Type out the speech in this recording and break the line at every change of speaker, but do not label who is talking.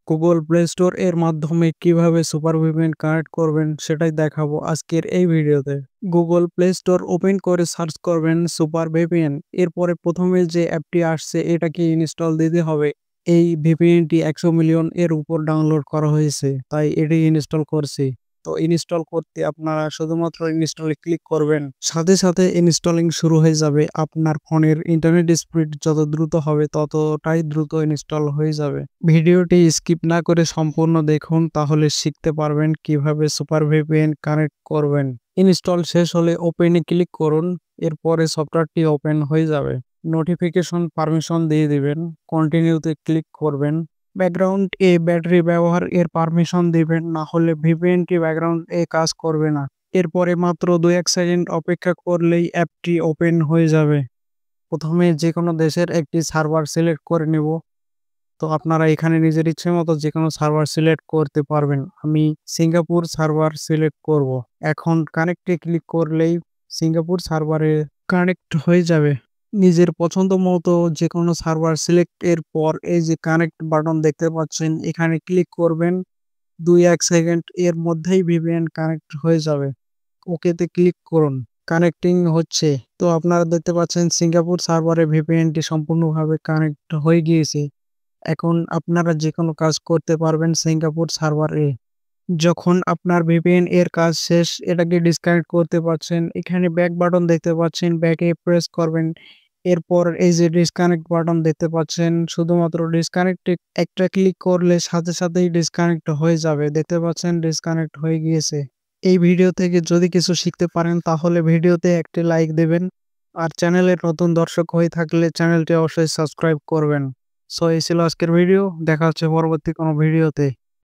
Google play store এর মাধ্যমে কিভাবে সুপার ভিপিএন কানেক্ট করবেন সেটাই দেখাবো আজকের এই ভিডিওতে। গুগল প্লে স্টোর ওপেন করে সার্চ করবেন সুপার ভিপিএন। এরপরে প্রথমে যে অ্যাপটি আসছে এটাকে ইনস্টল দিতে হবে। এই ভিপিএনটি 100 মিলিয়ন এর উপর ডাউনলোড করা হয়েছে, তাই এটি ইনস্টল করছি। তো ইনস্টল করতে আপনারা শুধুমাত্র ইনস্টলে ক্লিক করবেন, সাথে সাথে ইনস্টলিং শুরু হয়ে যাবে। আপনার ফোনের ইন্টারনেট স্পিড যত দ্রুত হবে ততটাই দ্রুত ইনস্টল হয়ে যাবে। ভিডিওটি স্কিপ না করে সম্পূর্ণ দেখুন, তাহলে শিখতে পারবেন কিভাবে সুপার ভিপিএন কানেক্ট করবেন। ইনস্টল শেষ হলে ওপেনে ক্লিক করুন, এরপরে সফটওয়্যারটি ওপেন হয়ে যাবে। নোটিফিকেশন পারমিশন দিয়ে দিবেন, কন্টিনিউতে ক্লিক করবেন। ব্যাকগ্রাউন্ড এ ব্যাটারি ব্যবহার এর পারমিশন দিবেন, না হলে ভিপিএনটি ব্যাকগ্রাউন্ড এ কাজ করবে না। এরপরে মাত্র 2-1 সেকেন্ড অপেক্ষা করলেই অ্যাপটি ওপেন হয়ে যাবে। প্রথমে যে কোনো দেশের একটি সার্ভার সিলেক্ট করে নেব। তো আপনারা এখানে নিজের ইচ্ছে মতো যেকোনো সার্ভার সিলেক্ট করতে পারবেন। আমি সিঙ্গাপুর সার্ভার সিলেক্ট করব। এখন কানেক্টে ক্লিক করলেই সিঙ্গাপুর সার্ভারে কানেক্ট হয়ে যাবে। নিজের পছন্দ মতো যেকোনো সার্ভার সিলেক্ট এর পর এই যে কানেক্ট বাটন দেখতে পাচ্ছেন, এখানে ক্লিক করবেন। 2-1 সেকেন্ড এর মধ্যেই ভিপিএন কানেক্ট হয়ে যাবে। ওকেতে ক্লিক করুন। কানেক্টিং হচ্ছে। তো আপনারা দেখতে পাচ্ছেন সিঙ্গাপুর সার্ভারে ভিপিএনটি সম্পূর্ণভাবে কানেক্ট হয়ে গিয়েছে। এখন আপনারা যেকোনো কাজ করতে পারবেন সিঙ্গাপুর সার্ভারে। যখন আপনার ভিপিএন এর কাজ শেষ, এটাকে ডিসকানেক্ট করতে পারছেন। এখানে ব্যাক বাটন দেখতে পাচ্ছেন, ব্যাকে প্রেস করবেন। এরপর এই যে ডিসকানেক্ট বাটন দেখতে পাচ্ছেন, শুধুমাত্র ডিসকানেক্টে একটা ক্লিক করলে সাথে সাথেই ডিসকানেক্ট হয়ে যাবে। দেখতে পাচ্ছেন ডিসকানেক্ট হয়ে গিয়েছে। এই ভিডিও থেকে যদি কিছু শিখতে পারেন তাহলে ভিডিওতে একটি লাইক দেবেন। আর চ্যানেলের নতুন দর্শক হয়ে থাকলে চ্যানেলটি অবশ্যই সাবস্ক্রাইব করবেন। সো এই ছিল আজকের ভিডিও। দেখা হচ্ছে পরবর্তী কোনো ভিডিওতে।